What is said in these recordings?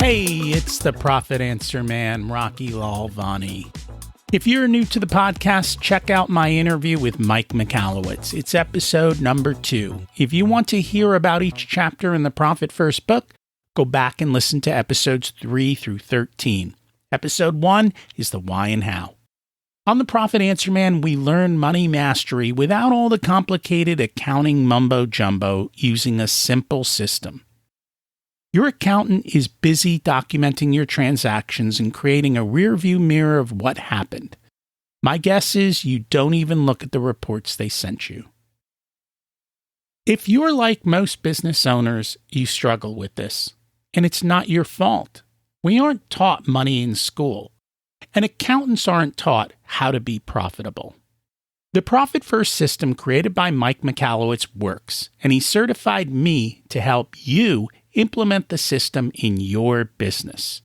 Hey, it's the Profit Answer Man, Rocky Lalvani. If you're new to the podcast, check out my interview with Mike Michalowicz. It's episode number 2. If you want to hear about each chapter in the Profit First book, go back and listen to episodes 3 through 13. Episode 1 is the why and how. On the Profit Answer Man, we learn money mastery without all the complicated accounting mumbo-jumbo using a simple system. Your accountant is busy documenting your transactions and creating a rearview mirror of what happened. My guess is you don't even look at the reports they sent you. If you're like most business owners, you struggle with this, and it's not your fault. We aren't taught money in school, and accountants aren't taught how to be profitable. The Profit First system created by Mike Michalowicz works, and he certified me to help you implement the system in your business.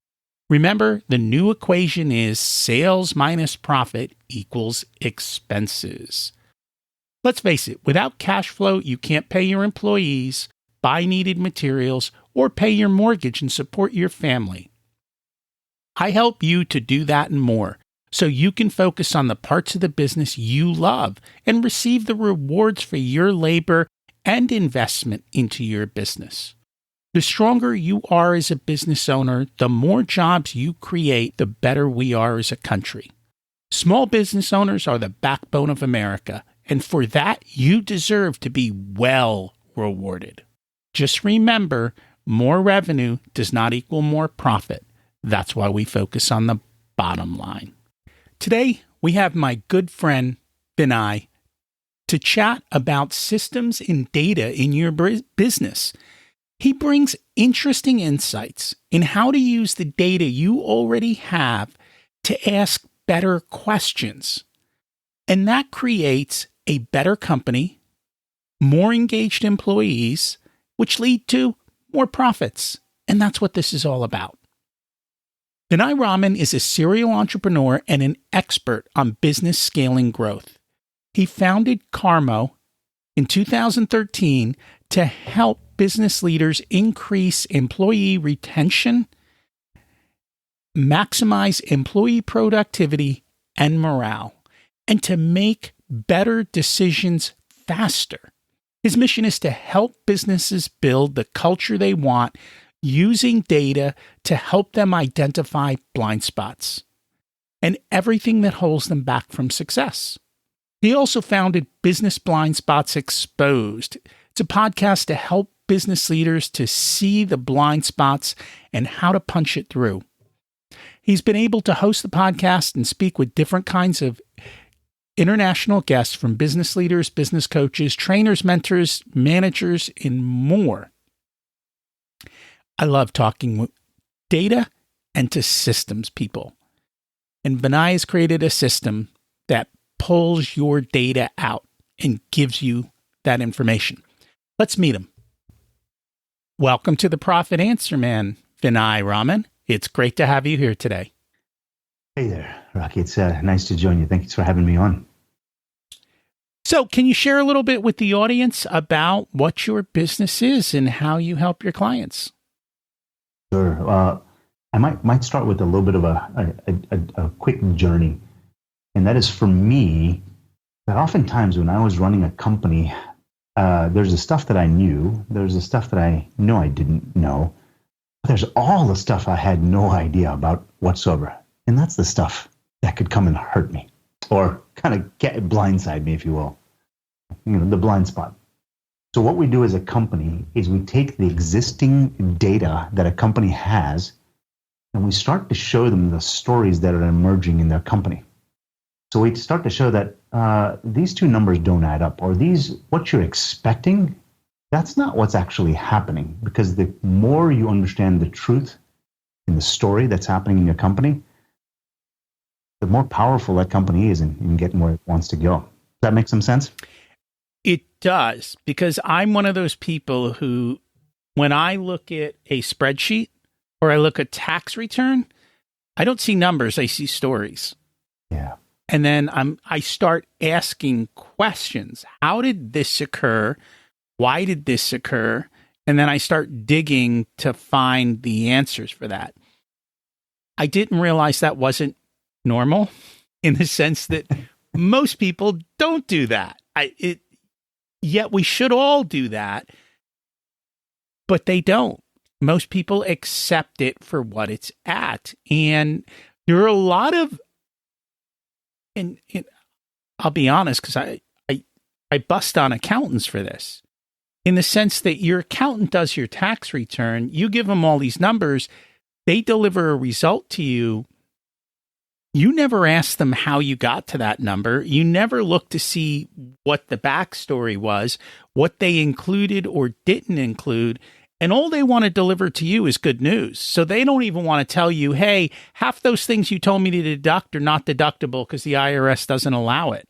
Remember, the new equation is sales minus profit equals expenses. Let's face it, without cash flow, you can't pay your employees, buy needed materials, or pay your mortgage and support your family. I help you to do that and more, so you can focus on the parts of the business you love and receive the rewards for your labor and investment into your business. The stronger you are as a business owner, the more jobs you create, the better we are as a country. Small business owners are the backbone of America, and for that, you deserve to be well rewarded. Just remember, more revenue does not equal more profit. That's why we focus on the bottom line. Today, we have my good friend, Vinay, to chat about systems and data in your business. He brings interesting insights in how to use the data you already have to ask better questions. And that creates a better company, more engaged employees, which lead to more profits. And that's what this is all about. Vinay Raman is a serial entrepreneur and an expert on business scaling growth. He founded Carmo in 2013 to help business leaders increase employee retention, maximize employee productivity and morale, and to make better decisions faster. His mission is to help businesses build the culture they want using data to help them identify blind spots and everything that holds them back from success. He also founded Business Blind Spots Exposed. It's a podcast to help business leaders to see the blind spots and how to punch it through. He's been able to host the podcast and speak with different kinds of international guests from business leaders, business coaches, trainers, mentors, managers, and more. I love talking with data and to systems people. And Vinay has created a system that pulls your data out and gives you that information. Let's meet him. Welcome to the Profit Answer Man, Vinay Raman. It's great to have you here today. Hey there, Rocky. It's nice to join you. Thanks for having me on. So can you share a little bit with the audience about what your business is and how you help your clients? Sure. I might start with a little bit of a quick journey. And that is for me, that oftentimes when I was running a company, there's the stuff that I knew, there's the stuff that I know I didn't know, but there's all the stuff I had no idea about whatsoever. And that's the stuff that could come and hurt me or kind of blindside me, if you will. The blind spot. So what we do as a company is we take the existing data that a company has and we start to show them the stories that are emerging in their company. So we start to show that these two numbers don't add up, or what you're expecting, that's not what's actually happening. Because the more you understand the truth in the story that's happening in your company, the more powerful that company is in getting where it wants to go. Does that make some sense? It does, because I'm one of those people who, when I look at a spreadsheet or I look at tax return, I don't see numbers, I see stories. Yeah. And then I start asking questions. How did this occur? Why did this occur? And then I start digging to find the answers for that. I didn't realize that wasn't normal in the sense that most people don't do that. Yet we should all do that, but they don't. Most people accept it for what it's at. And there are a lot of, and I'll be honest, because I bust on accountants for this, in the sense that your accountant does your tax return, you give them all these numbers, they deliver a result to you. You never ask them how you got to that number. You never look to see what the backstory was, what they included or didn't include. And all they want to deliver to you is good news. So they don't even want to tell you, hey, half those things you told me to deduct are not deductible because the IRS doesn't allow it,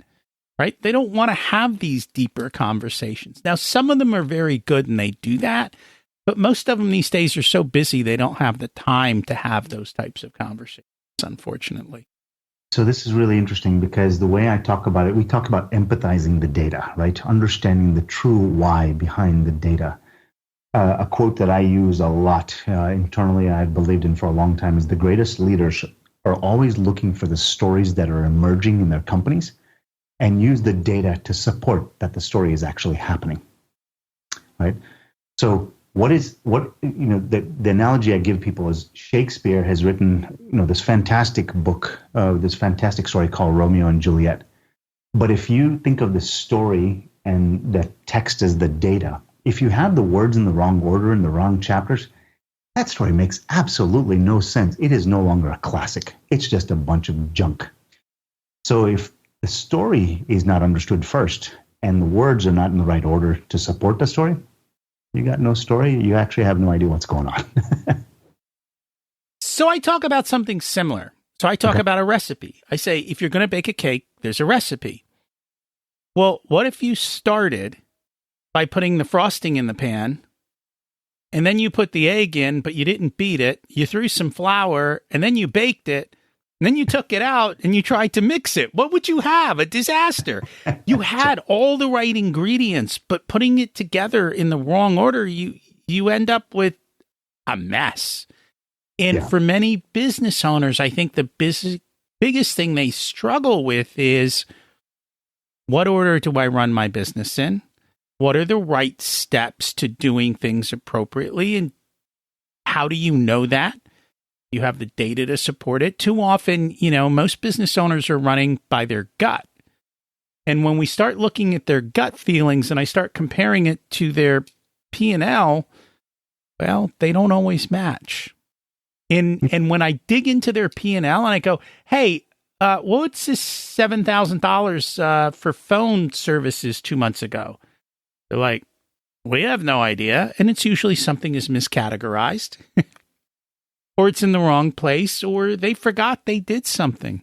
right? They don't want to have these deeper conversations. Now, some of them are very good and they do that, but most of them these days are so busy they don't have the time to have those types of conversations, unfortunately. So this is really interesting because the way I talk about it, we talk about empathizing the data, right? Understanding the true why behind the data. A quote that I use a lot internally, I've believed in for a long time, is the greatest leaders are always looking for the stories that are emerging in their companies and use the data to support that the story is actually happening, right? So the analogy I give people is Shakespeare has written, this fantastic book, this fantastic story called Romeo and Juliet. But if you think of the story and the text as the data, if you have the words in the wrong order in the wrong chapters, that story makes absolutely no sense. It is no longer a classic. It's just a bunch of junk. So if the story is not understood first and the words are not in the right order to support the story, you got no story. You actually have no idea what's going on. So I talk about something similar. So I talk about a recipe. I say, if you're going to bake a cake, there's a recipe. Well, what if you started by putting the frosting in the pan, and then you put the egg in, but you didn't beat it, you threw some flour, and then you baked it, and then you took it out and you tried to mix it? What would you have? A disaster. You had all the right ingredients, but putting it together in the wrong order, you end up with a mess. And for many business owners, I think the biggest thing they struggle with is, what order do I run my business in? What are the right steps to doing things appropriately? And how do you know that? You have the data to support it. Too often, most business owners are running by their gut. And when we start looking at their gut feelings and I start comparing it to their P&L, well, they don't always match. And when I dig into their P&L and I go, hey, what's this $7,000 for phone services 2 months ago? They're like, we have no idea. And it's usually something is miscategorized or it's in the wrong place or they forgot they did something.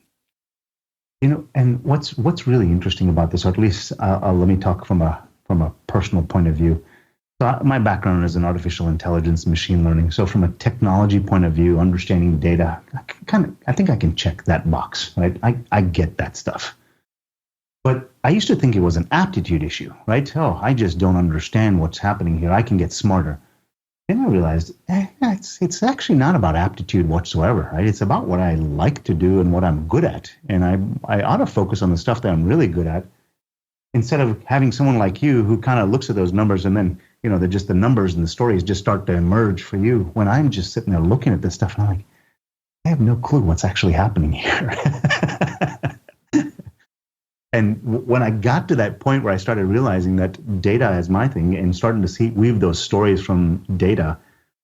And what's really interesting about this, or at least let me talk from a personal point of view. So my background is in artificial intelligence, machine learning. So from a technology point of view, understanding data, I think I can check that box, right? I get that stuff. But I used to think it was an aptitude issue, right? Oh, I just don't understand what's happening here. I can get smarter. Then I realized it's actually not about aptitude whatsoever, right? It's about what I like to do and what I'm good at. And I ought to focus on the stuff that I'm really good at instead of having someone like you who kind of looks at those numbers and then, they're just the numbers and the stories just start to emerge for you. When I'm just sitting there looking at this stuff and I'm like, I have no clue what's actually happening here. And when I got to that point where I started realizing that data is my thing and starting to weave those stories from data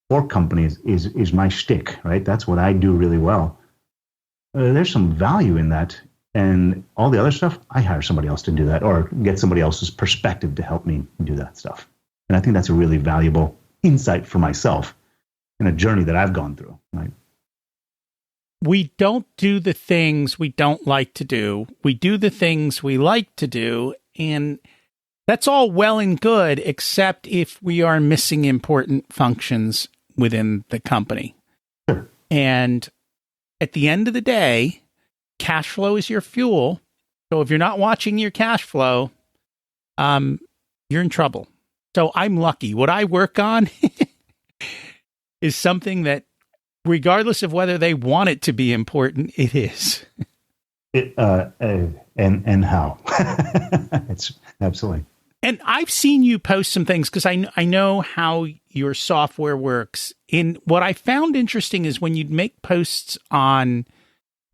for companies is my shtick, right? That's what I do really well. There's some value in that. And all the other stuff, I hire somebody else to do that or get somebody else's perspective to help me do that stuff. And I think that's a really valuable insight for myself in a journey that I've gone through, right? We don't do the things we don't like to do. We do the things we like to do. And that's all well and good, except if we are missing important functions within the company. Sure. And at the end of the day, cash flow is your fuel. So if you're not watching your cash flow, you're in trouble. So I'm lucky. What I work on is something that, regardless of whether they want it to be important, it is. And how? It's absolutely. And I've seen you post some things because I know how your software works. And what I found interesting is when you'd make posts on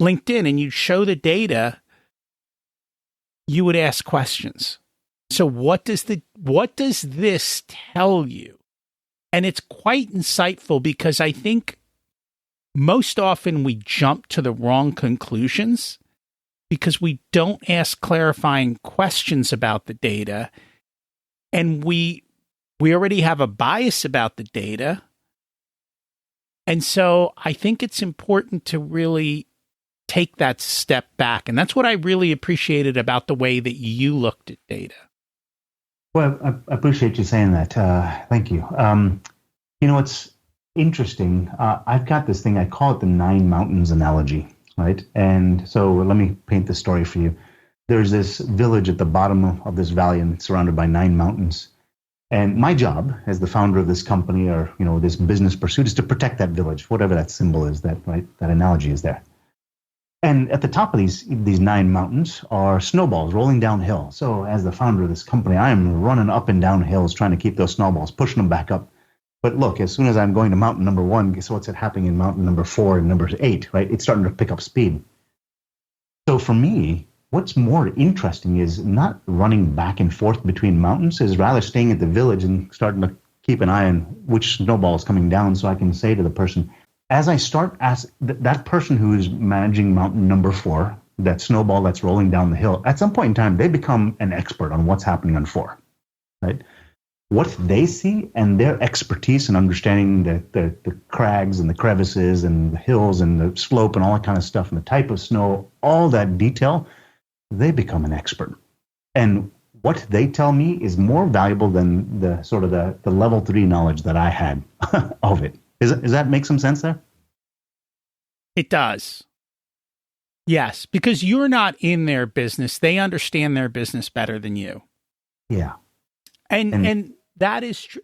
LinkedIn and you'd show the data, you would ask questions. So what does this tell you? And it's quite insightful because I think most often we jump to the wrong conclusions because we don't ask clarifying questions about the data. And we already have a bias about the data. And so I think it's important to really take that step back. And that's what I really appreciated about the way that you looked at data. Well, I appreciate you saying that. Thank you. It's interesting. I've got this thing, I call it the 9 mountains analogy, right? And so let me paint the story for you. There's this village at the bottom of this valley and it's surrounded by 9 mountains. And my job as the founder of this company or, this business pursuit is to protect that village, whatever that symbol is, that analogy is there. And at the top of these 9 mountains are snowballs rolling downhill. So as the founder of this company, I am running up and down hills trying to keep those snowballs, pushing them back up. But look, as soon as I'm going to mountain number 1, guess what's happening in mountain number 4 and number 8, right? It's starting to pick up speed. So for me, what's more interesting is not running back and forth between mountains, is rather staying at the village and starting to keep an eye on which snowball is coming down so I can say to the person, as I start, that person who is managing mountain number 4, that snowball that's rolling down the hill, at some point in time, they become an expert on what's happening on 4, right? What they see and their expertise in understanding the crags and the crevices and the hills and the slope and all that kind of stuff and the type of snow, all that detail, they become an expert. And what they tell me is more valuable than the level 3 knowledge that I had of it. Does that make some sense there? It does. Yes, because you're not in their business. They understand their business better than you. Yeah. And that is true.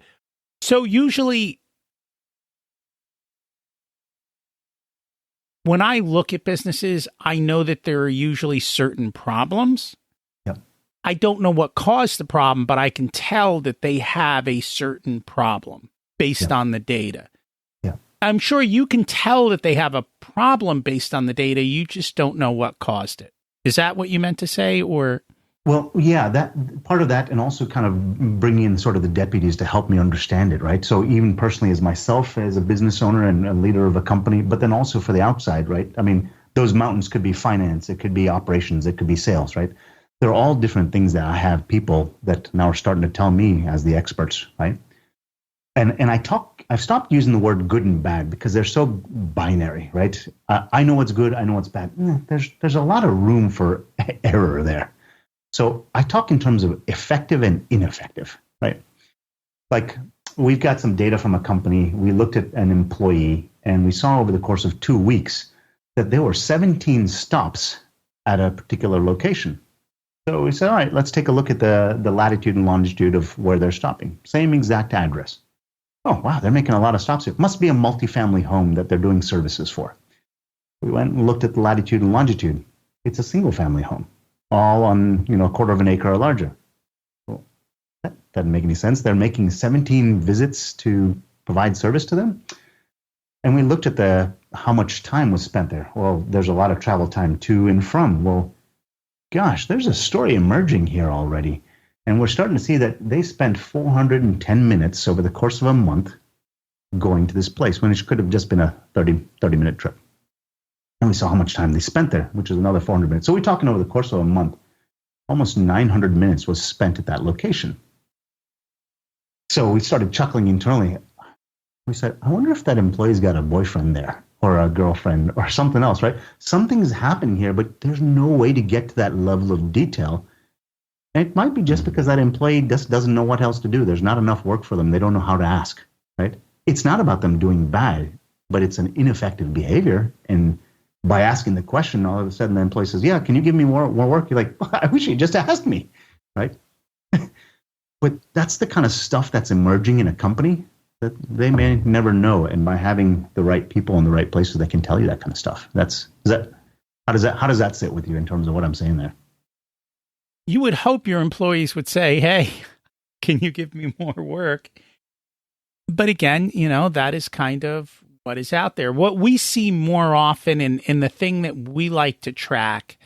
So usually when I look at businesses, I know that there are usually certain problems. Yep. I don't know what caused the problem, but I can tell that they have a certain problem based on the data. Yeah. I'm sure you can tell that they have a problem based on the data. You just don't know what caused it. Is that what you meant to say, or? Well, yeah, that part of that, and also kind of bringing in sort of the deputies to help me understand it, right? So even personally as myself, as a business owner and a leader of a company, but then also for the outside, right? I mean, those mountains could be finance, it could be operations, it could be sales, right? They're all different things that I have people that now are starting to tell me as the experts, right? And I've stopped using the word good and bad because they're so binary, right? I know what's good, I know what's bad. There's a lot of room for error there. So I talk in terms of effective and ineffective, right? Like we've got some data from a company. We looked at an employee and we saw over the course of 2 weeks that there were 17 stops at a particular location. So we said, all right, let's take a look at the latitude and longitude of where they're stopping. Same exact address. Oh, wow, they're making a lot of stops here. Must be a multifamily home that they're doing services for. We went and looked at the latitude and longitude. It's a single family home, all on, a quarter of an acre or larger. Well, that doesn't make any sense. They're making 17 visits to provide service to them. And we looked at how much time was spent there. Well, there's a lot of travel time to and from. Well, gosh, there's a story emerging here already. And we're starting to see that they spent 410 minutes over the course of a month going to this place when it could have just been a 30-minute trip. And we saw how much time they spent there, which is another 400 minutes. So we're talking over the course of a month, almost 900 minutes was spent at that location. So we started chuckling internally. We said, I wonder if that employee's got a boyfriend there or a girlfriend or something else, right? Something's happening here, but there's no way to get to that level of detail. And it might be just because that employee just doesn't know what else to do. There's not enough work for them. They don't know how to ask, right? It's not about them doing bad, but it's an ineffective behavior. And by asking the question, all of a sudden the employee says, yeah, can you give me more work? You're like, well, I wish you just asked me, right? But that's the kind of stuff that's emerging in a company that they may never know. And by having the right people in the right places, they can tell you that kind of stuff. How does that sit with you in terms of what I'm saying there? You would hope your employees would say, hey, can you give me more work? But again, that is kind of what is out there. What we see more often in the thing that we like to track,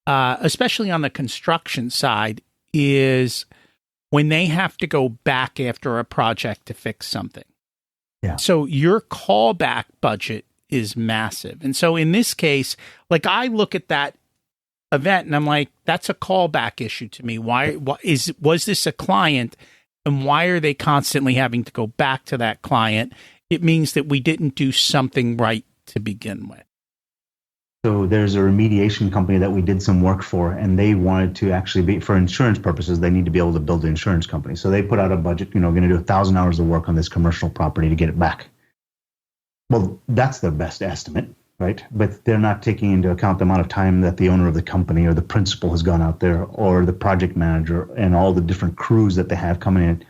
especially on the construction side, is when they have to go back after a project to fix something. Yeah. So your callback budget is massive. And so in this case, like I look at that event and I'm like, that's a callback issue to me. Was this a client, and why are they constantly having to go back to that client? It means that we didn't do something right to begin with. So there's a remediation company that we did some work for, and they wanted to actually be, for insurance purposes, they need to be able to build an insurance company. So they put out a budget, going to do 1,000 hours of work on this commercial property to get it back. Well, that's their best estimate, right? But they're not taking into account the amount of time that the owner of the company or the principal has gone out there, or the project manager, and all the different crews that they have coming in.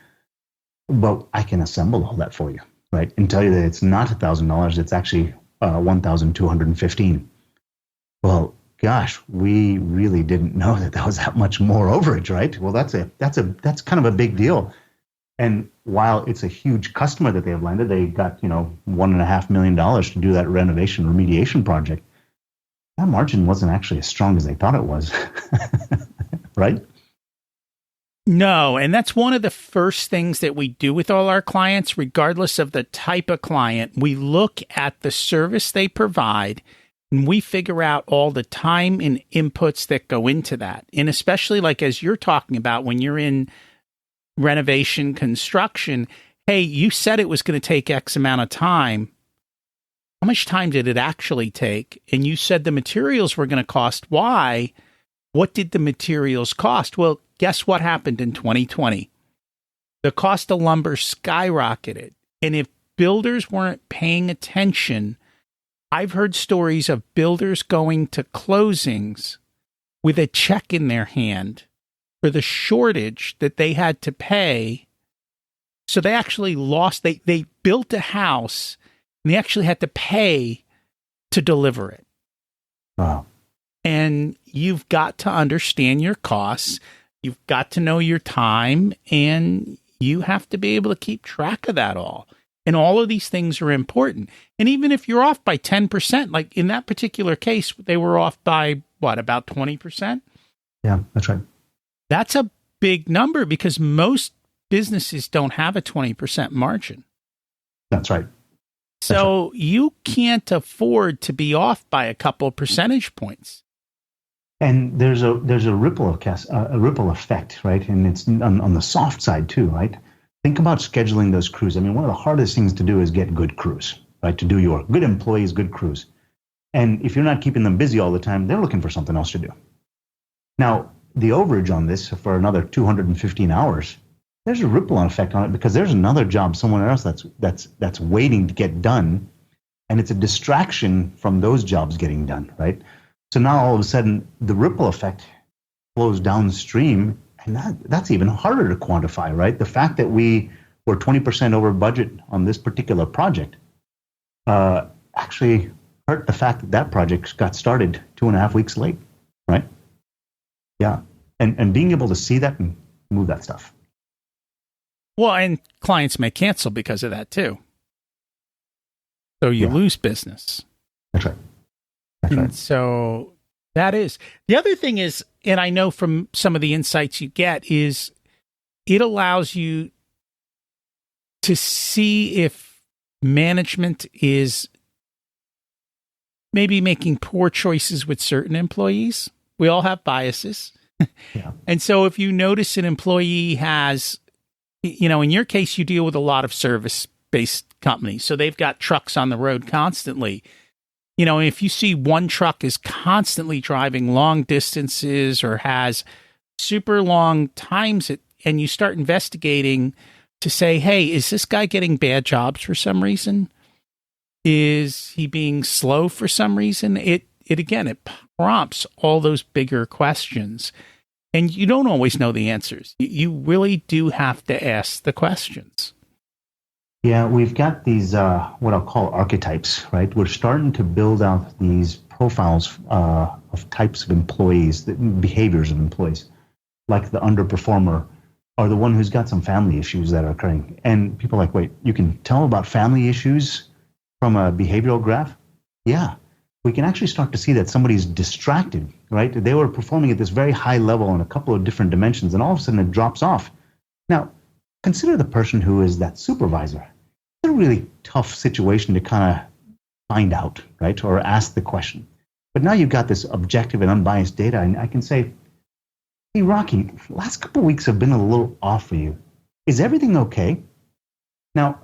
But I can assemble all that for you, right? And tell you that it's not $1,000, it's actually $1,215. Well, gosh, we really didn't know that was that much more overage, right? Well, that's kind of a big deal. And while it's a huge customer that they have landed, they got, $1.5 million to do that renovation remediation project. That margin wasn't actually as strong as they thought it was, right? No, and that's one of the first things that we do with all our clients, regardless of the type of client. We look at the service they provide, and we figure out all the time and inputs that go into that. And especially like as you're talking about when you're in renovation construction, hey, you said it was going to take X amount of time. How much time did it actually take? And you said the materials were going to cost Y. What did the materials cost? Well, guess what happened in 2020? The cost of lumber skyrocketed. And if builders weren't paying attention, I've heard stories of builders going to closings with a check in their hand for the shortage that they had to pay. So they actually lost, they built a house and they actually had to pay to deliver it. Wow. And you've got to understand your costs. You've got to know your time, and you have to be able to keep track of that all. And all of these things are important. And even if you're off by 10%, like in that particular case, they were off by about 20%? Yeah, that's right. That's a big number because most businesses don't have a 20% margin. That's right. So you can't afford to be off by a couple of percentage points. And there's a ripple effect, right? And it's on the soft side too, right? Think about scheduling those crews. I mean, one of the hardest things to do is get good crews, right? To do your good employees, good crews. And if you're not keeping them busy all the time, they're looking for something else to do. Now, the overage on this for another 215 hours, there's a ripple effect on it because there's another job somewhere else that's waiting to get done, and it's a distraction from those jobs getting done, right? So now all of a sudden the ripple effect flows downstream, and that's even harder to quantify, right? The fact that we were 20% over budget on this particular project actually hurt the fact that that project got started 2.5 weeks late, right? Yeah, and being able to see that and move that stuff. Well, and clients may cancel because of that too. So you lose business. That's right. That's right. So that is. The other thing is, and I know from some of the insights you get, is it allows you to see if management is maybe making poor choices with certain employees. We all have biases. Yeah. And so if you notice an employee has, in your case, you deal with a lot of service-based companies. So they've got trucks on the road constantly. If you see one truck is constantly driving long distances or has super long times, and you start investigating to say, hey, is this guy getting bad jobs for some reason? Is he being slow for some reason? It prompts all those bigger questions. And you don't always know the answers. You really do have to ask the questions. Yeah, we've got these, what I'll call archetypes, right? We're starting to build out these profiles of types of employees, the behaviors of employees, like the underperformer or the one who's got some family issues that are occurring. And people are like, wait, you can tell about family issues from a behavioral graph? Yeah, we can actually start to see that somebody's distracted, right? They were performing at this very high level on a couple of different dimensions, and all of a sudden it drops off. Now, consider the person who is that supervisor. It's a really tough situation to kind of find out, right? Or ask the question. But now you've got this objective and unbiased data, and I can say, hey, Rocky, last couple of weeks have been a little off for you. Is everything okay? Now,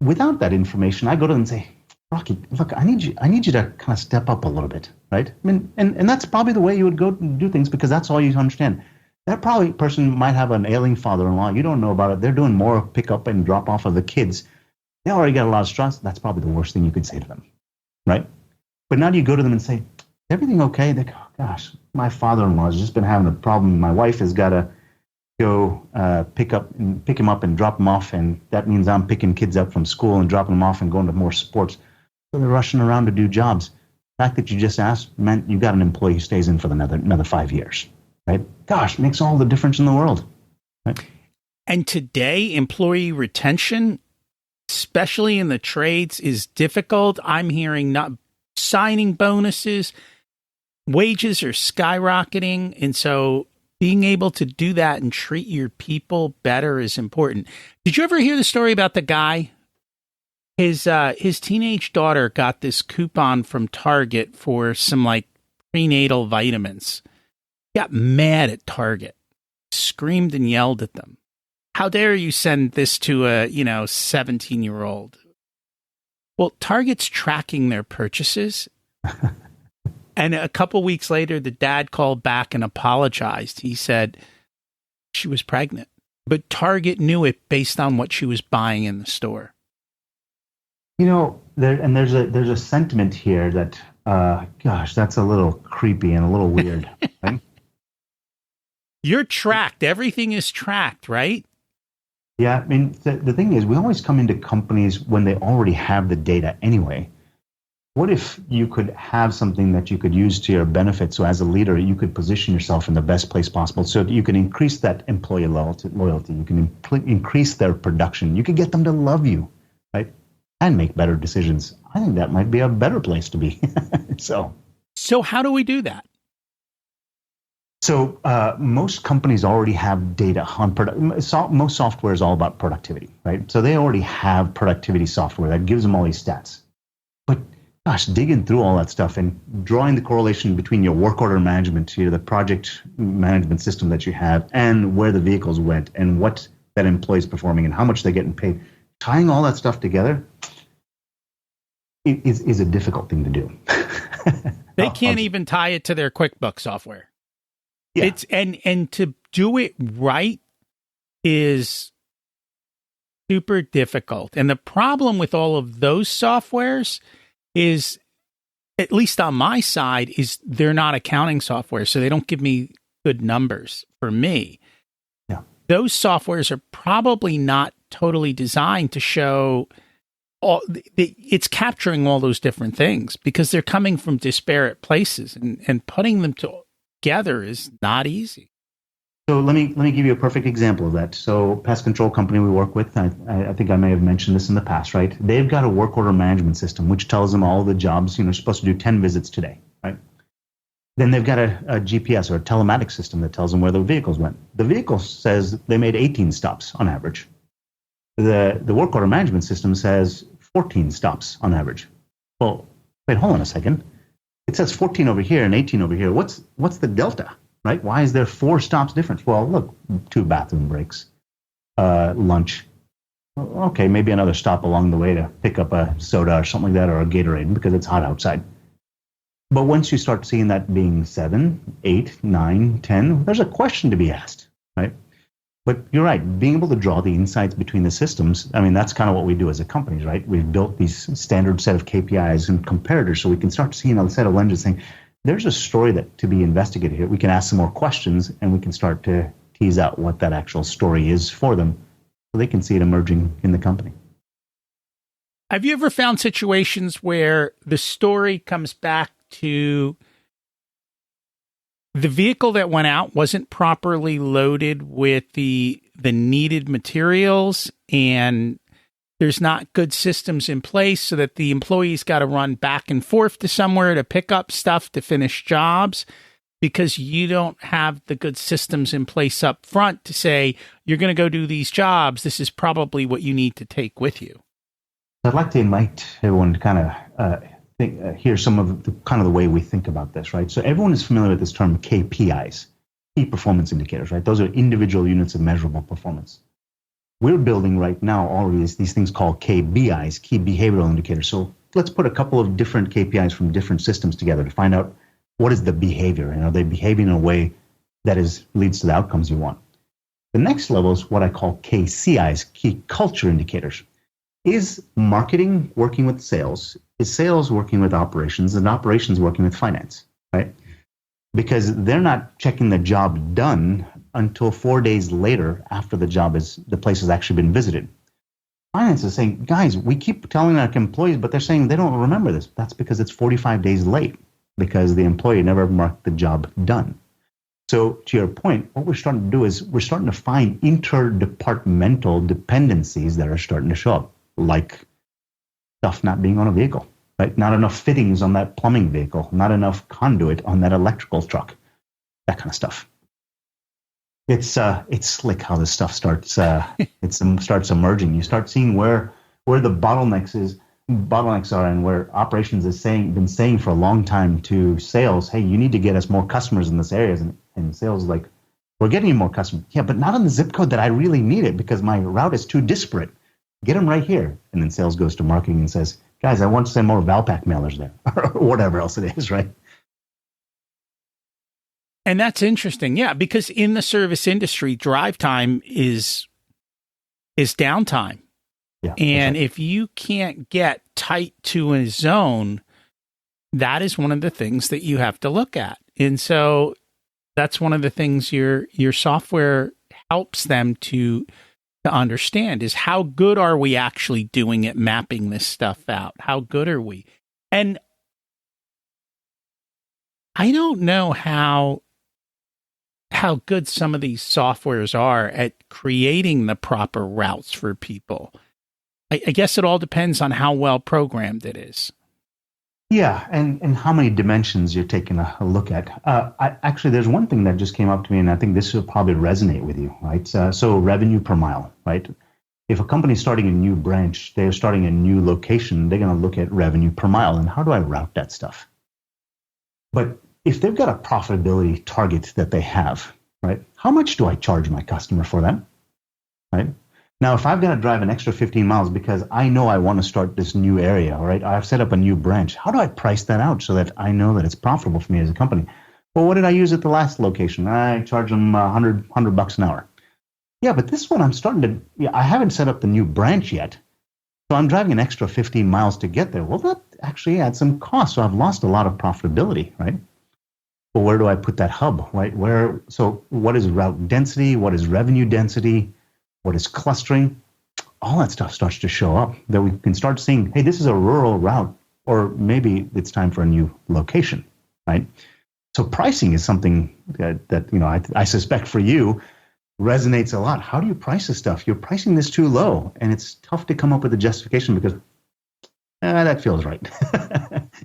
without that information, I go to them and say, Rocky, look, I need you to kind of step up a little bit, right? I mean, and that's probably the way you would go do things, because that's all you understand. That probably person might have an ailing father-in-law. You don't know about it. They're doing more pick up and drop off of the kids. They already got a lot of stress. That's probably the worst thing you could say to them, right? But now do you go to them and say, is everything okay? They go, oh, gosh, my father-in-law has just been having a problem. My wife has got to go pick him up and drop him off, and that means I'm picking kids up from school and dropping them off and going to more sports. So they're rushing around to do jobs. The fact that you just asked meant you got an employee who stays in for another 5 years, right? Gosh, makes all the difference in the world, right? And today, employee retention, especially in the trades, is difficult. I'm hearing not signing bonuses, wages are skyrocketing, and so being able to do that and treat your people better is important. Did you ever hear the story about the guy? His teenage daughter got this coupon from Target for some like prenatal vitamins. Got mad at Target, screamed and yelled at them. How dare you send this to a 17-year-old? Well, Target's tracking their purchases. And a couple weeks later, the dad called back and apologized. He said she was pregnant, but Target knew it based on what she was buying in the store. There's a sentiment here that, gosh, that's a little creepy and a little weird. Right? You're tracked. Everything is tracked, right? Yeah, I mean, the thing is, we always come into companies when they already have the data anyway. What if you could have something that you could use to your benefit? So as a leader, you could position yourself in the best place possible so that you can increase that employee loyalty. You can increase their production. You could get them to love you, right? And make better decisions. I think that might be a better place to be. So how do we do that? So most companies already have data on most software is all about productivity, right? So they already have productivity software that gives them all these stats. But gosh, digging through all that stuff and drawing the correlation between your work order management, the project management system that you have, and where the vehicles went, and what that employee is performing, and how much they're getting paid, tying all that stuff together is a difficult thing to do. They can't even tie it to their QuickBooks software. Yeah. It's and to do it right is super difficult. And the problem with all of those softwares is, at least on my side, is they're not accounting software, so they don't give me good numbers for me. Yeah. Those softwares are probably not totally designed to show it's capturing all those different things, because they're coming from disparate places, and putting them together is not easy. So let me give you a perfect example of that. So pest control company we work with, I think I may have mentioned this in the past, right? They've got a work order management system which tells them all the jobs, supposed to do 10 visits today, right? Then they've got a GPS or a telematics system that tells them where the vehicles went. The vehicle says they made 18 stops on average. The work order management system says 14 stops on average. Well, wait, hold on a second. It says 14 over here and 18 over here. What's the delta, right? Why is there 4 stops difference? Well, look, 2 bathroom breaks, lunch. Okay, maybe another stop along the way to pick up a soda or something like that, or a Gatorade because it's hot outside. But once you start seeing that being 7, 8, 9, 10, there's a question to be asked, right? But you're right, being able to draw the insights between the systems, I mean, that's kind of what we do as a company, right? We've built these standard set of KPIs and comparators so we can start seeing a set of lenses saying, there's a story that to be investigated here. We can ask some more questions and we can start to tease out what that actual story is for them so they can see it emerging in the company. Have you ever found situations where the story comes back to the vehicle that went out wasn't properly loaded with the needed materials, and there's not good systems in place so that the employees got to run back and forth to somewhere to pick up stuff to finish jobs because you don't have the good systems in place up front to say, you're going to go do these jobs. This is probably what you need to take with you. I'd like to invite everyone to kind of hear some of the way we think about this, right? So everyone is familiar with this term KPIs, key performance indicators, right? Those are individual units of measurable performance. We're building right now all of these things called KBIs, key behavioral indicators. So let's put a couple of different KPIs from different systems together to find out what is the behavior, and are they behaving in a way that leads to the outcomes you want. The next level is what I call KCIs, key culture indicators. Is marketing working with sales? Is sales working with operations? And operations working with finance, right? Because they're not checking the job done until 4 days later after the place has actually been visited. Finance is saying, guys, we keep telling our employees, but they're saying they don't remember this. That's because it's 45 days late because the employee never marked the job done. So to your point, what we're starting to do is we're starting to find interdepartmental dependencies that are starting to show up, like stuff not being on a vehicle, right? Not enough fittings on that plumbing vehicle, not enough conduit on that electrical truck, that kind of stuff. It's slick how this stuff starts starts emerging. You start seeing where the bottlenecks are, and where operations is been saying for a long time to sales, hey, you need to get us more customers in this area, and sales is like, we're getting you more customers. Yeah, but not on the zip code that I really need it because my route is too disparate. Get them right here. And then sales goes to marketing and says, guys, I want to send more Valpak mailers there, or whatever else it is, right? And that's interesting. Yeah, because in the service industry, drive time is downtime. Yeah, and right. If you can't get tight to a zone, that is one of the things that you have to look at. And so that's one of the things your software helps them to understand is how good are we actually doing at mapping this stuff out? How good are we? And I don't know how good some of these softwares are at creating the proper routes for people. I guess it all depends on how well programmed it is. Yeah, and how many dimensions you're taking a look at. Actually, there's one thing that just came up to me, and I think this will probably resonate with you, right? So revenue per mile, right? If a company's starting a new branch, they're starting a new location, they're going to look at revenue per mile, and how do I route that stuff? But if they've got a profitability target that they have, right, how much do I charge my customer for that, right? Now, if I've got to drive an extra 15 miles because I know I want to start this new area, right? I've set up a new branch. How do I price that out so that I know that it's profitable for me as a company? Well, what did I use at the last location? I charge them $100 an hour. Yeah, but this one I haven't set up the new branch yet. So I'm driving an extra 15 miles to get there. Well, that actually adds some cost. So I've lost a lot of profitability, right? Well, where do I put that hub, right? So what is route density? What is revenue density? What is clustering? All that stuff starts to show up that we can start seeing, hey, this is a rural route, or maybe it's time for a new location, right? So pricing is something that I suspect for you resonates a lot. How do you price this stuff? You're pricing this too low, and it's tough to come up with a justification because that feels right.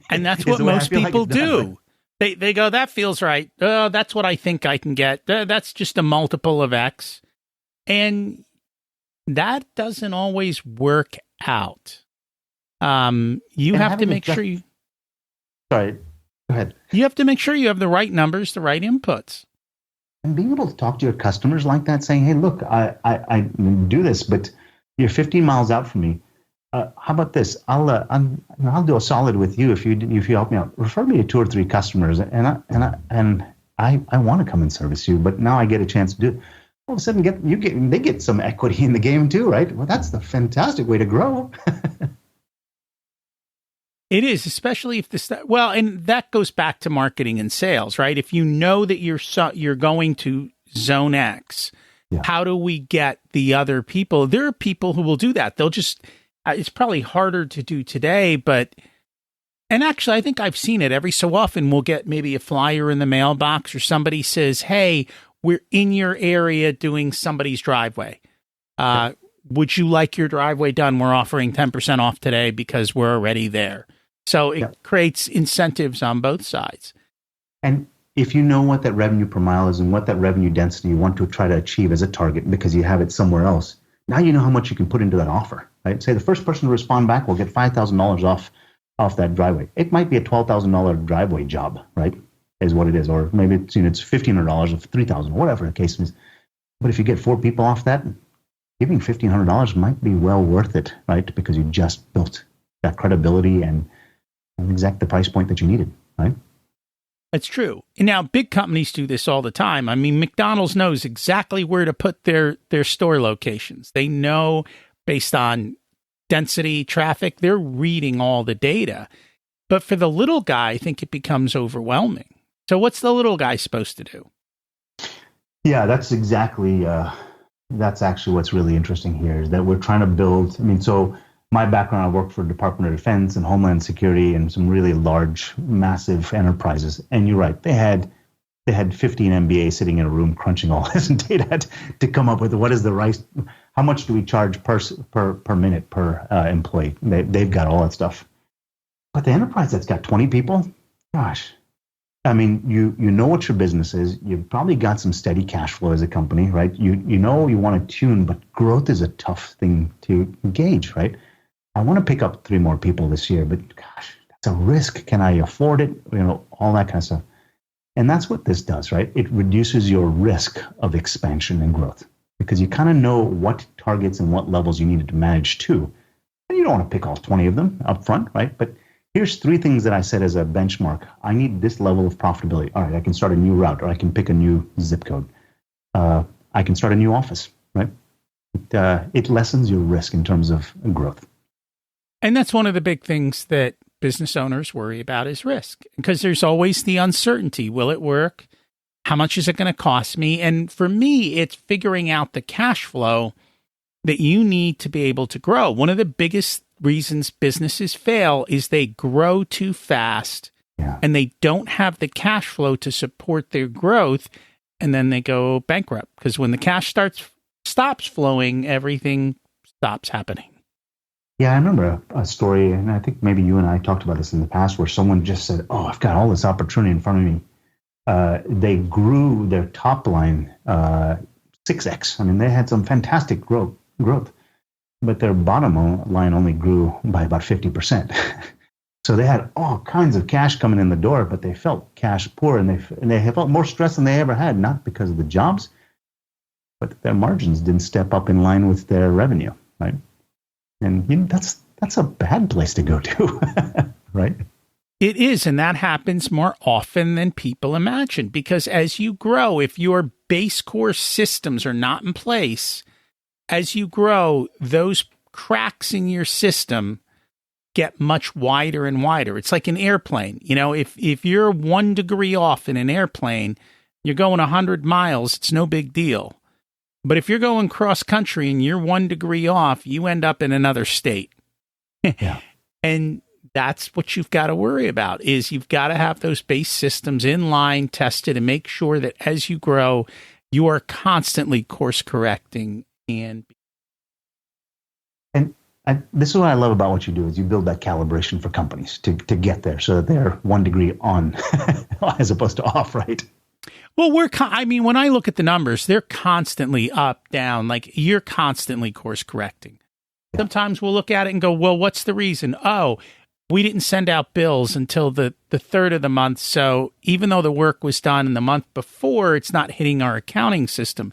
And that's what most people do. Right? They go, that feels right. That's what I think I can get. That's just a multiple of X. And that doesn't always work out. You have to make sure you... Sorry, go ahead. You have to make sure you have the right numbers, the right inputs. And being able to talk to your customers like that, saying, hey, look, I do this, but you're 15 miles out from me. How about this? I'll do a solid with you if you help me out. Refer me to 2 or 3 customers, and I want to come and service you, but now I get a chance to do it. All of a sudden, they get some equity in the game too, right? Well, that's the fantastic way to grow. It is, especially if well, and that goes back to marketing and sales, right? If you know that you're going to zone X, Yeah. how do we get the other people? There are people who will do that. They'll just, it's probably harder to do today, and actually, I think I've seen it every so often. We'll get maybe a flyer in the mailbox or somebody says, hey, we're in your area doing somebody's driveway. Would you like your driveway done? We're offering 10% off today because we're already there. So it creates incentives on both sides. And if you know what that revenue per mile is and what that revenue density you want to try to achieve as a target because you have it somewhere else, now you know how much you can put into that offer, right? Say the first person to respond back will get $5,000 off that driveway. It might be a $12,000 driveway job, right? Is what it is. Or maybe it's $1,500 or $3,000, whatever the case is. But if you get 4 people off that, giving $1,500 might be well worth it, right? Because you just built that credibility and exact the price point that you needed, right? That's true. And now big companies do this all the time. I mean, McDonald's knows exactly where to put their store locations. They know based on density, traffic, they're reading all the data. But for the little guy, I think it becomes overwhelming. So what's the little guy supposed to do? Yeah, that's exactly, that's actually what's really interesting here is that we're trying to build, so my background, I worked for Department of Defense and Homeland Security and some really large, massive enterprises. And you're right, they had 15 MBAs sitting in a room crunching all this data to come up with what is the right, how much do we charge per minute per employee? They've got all that stuff. But the enterprise that's got 20 people, gosh, you know what your business is. You've probably got some steady cash flow as a company, right? You know you want to tune, but growth is a tough thing to gauge, right? I want to pick up 3 more people this year, but gosh, that's a risk. Can I afford it? All that kind of stuff. And that's what this does, right? It reduces your risk of expansion and growth because you kind of know what targets and what levels you need to manage to. And you don't want to pick all 20 of them up front, right? But here's 3 things that I set as a benchmark. I need this level of profitability. All right, I can start a new route or I can pick a new zip code. I can start a new office, right? It lessens your risk in terms of growth. And that's one of the big things that business owners worry about is risk, because there's always the uncertainty. Will it work? How much is it going to cost me? And for me, it's figuring out the cash flow that you need to be able to grow. One of the biggest reasons businesses fail is they grow too fast and they don't have the cash flow to support their growth. And then they go bankrupt because when the cash stops flowing, everything stops happening. Yeah, I remember a story, and I think maybe you and I talked about this in the past, where someone just said, oh, I've got all this opportunity in front of me. They grew their top line 6x. They had some fantastic growth, but their bottom line only grew by about 50%. So they had all kinds of cash coming in the door, but they felt cash poor, and they felt more stress than they ever had, not because of the jobs, but their margins didn't step up in line with their revenue, right? And that's a bad place to go to, right? It is, and that happens more often than people imagine, because as you grow, if your base core systems are not in place, as you grow, those cracks in your system get much wider and wider. It's like an airplane. If you're 1 degree off in an airplane, you're going 100 miles, it's no big deal. But if you're going cross country and you're 1 degree off, you end up in another state. Yeah. And that's what you've got to worry about, is you've got to have those base systems in line, tested, and make sure that as you grow, you are constantly course correcting. And this is what I love about what you do, is you build that calibration for companies to get there so that they're 1 degree on as opposed to off, right? Well, when I look at the numbers, they're constantly up, down, like you're constantly course correcting. Yeah. Sometimes we'll look at it and go, well, what's the reason? Oh, we didn't send out bills until the third of the month. So even though the work was done in the month before, it's not hitting our accounting system.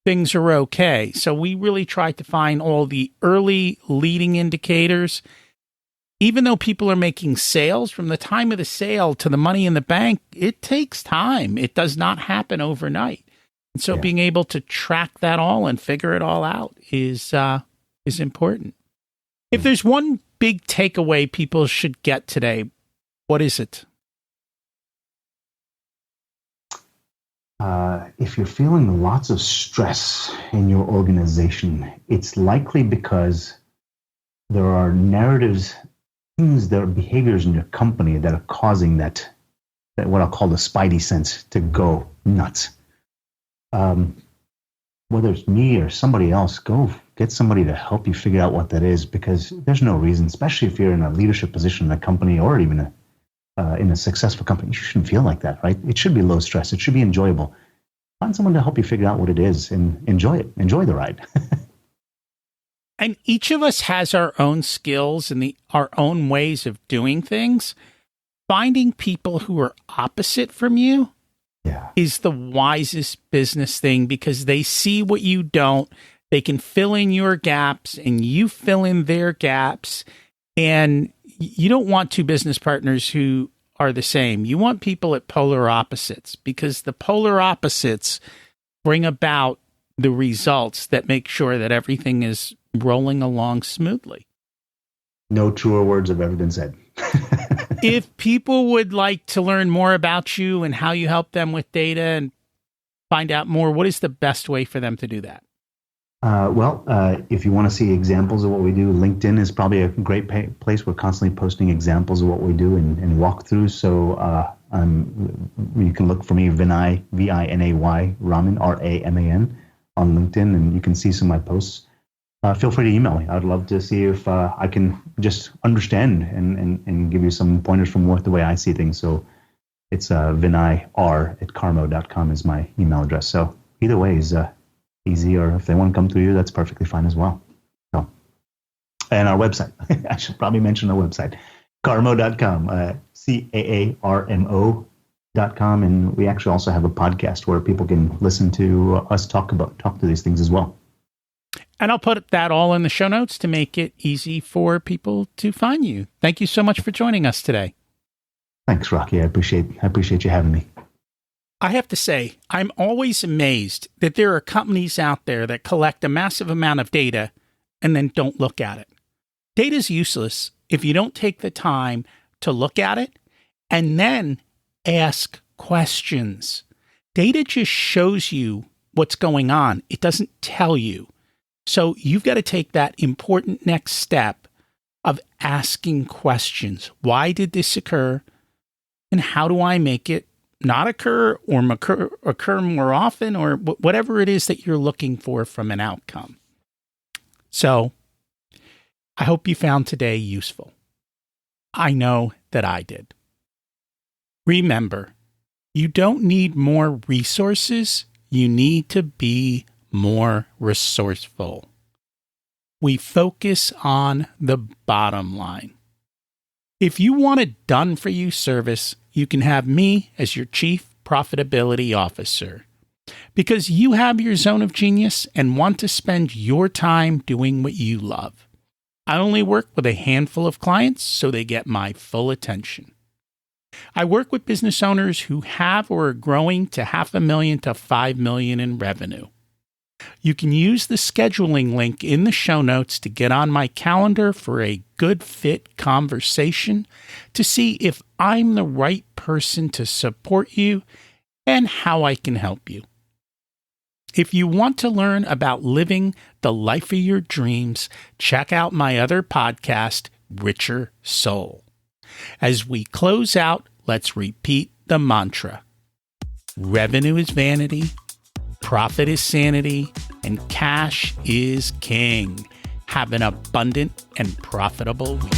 Things are okay. So we really try to find all the early leading indicators. Even though people are making sales, from the time of the sale to the money in the bank, it takes time. It does not happen overnight. And so being able to track that all and figure it all out is important. If there's one big takeaway people should get today, what is it? If you're feeling lots of stress in your organization, it's likely because there are narratives, things, there are behaviors in your company that are causing that what I'll call the spidey sense to go nuts. Whether it's me or somebody else, go get somebody to help you figure out what that is, because there's no reason, especially if you're in a leadership position in a company or even in a successful company, you shouldn't feel like that, right? It should be low stress. It should be enjoyable. Find someone to help you figure out what it is and enjoy it. Enjoy the ride. And each of us has our own skills and our own ways of doing things. Finding people who are opposite from you is the wisest business thing, because they see what you don't. They can fill in your gaps and you fill in their gaps. And you don't want two business partners who are the same. You want people at polar opposites, because the polar opposites bring about the results that make sure that everything is rolling along smoothly. No truer words have ever been said. If people would like to learn more about you and how you help them with data and find out more, what is the best way for them to do that? If you want to see examples of what we do, LinkedIn is probably a great place. We're constantly posting examples of what we do and walkthroughs. So you can look for me, Vinay, Vinay, Raman, Raman, on LinkedIn, and you can see some of my posts. Feel free to email me. I'd love to see if I can just understand and give you some pointers from the way I see things. So it's vinayr@carmo.com is my email address. So either way is easy, or if they want to come through you, that's perfectly fine as well. So, and our website, I should probably mention our website, carmo.com, CAARMO.com. And we actually also have a podcast where people can listen to us talk to these things as well. And I'll put that all in the show notes to make it easy for people to find you. Thank you so much for joining us today. Thanks, Rocky. I appreciate you having me. I have to say, I'm always amazed that there are companies out there that collect a massive amount of data and then don't look at it. Data is useless if you don't take the time to look at it and then ask questions. Data just shows you what's going on. It doesn't tell you. So you've got to take that important next step of asking questions. Why did this occur? And how do I make it not occur or occur more often, or whatever it is that you're looking for from an outcome? So I hope you found today useful. I know that I did. Remember, you don't need more resources. You need to be more resourceful. We focus on the bottom line. If you want a done-for-you service, you can have me as your Chief Profitability Officer, because you have your zone of genius and want to spend your time doing what you love. I only work with a handful of clients, so they get my full attention. I work with business owners who have or are growing to $500,000 to $5 million in revenue. You can use the scheduling link in the show notes to get on my calendar for a good fit conversation to see if I'm the right person to support you and how I can help you. If you want to learn about living the life of your dreams, check out my other podcast, Richer Soul. As we close out, let's repeat the mantra. Revenue is vanity. Profit is sanity, and cash is king. Have an abundant and profitable week.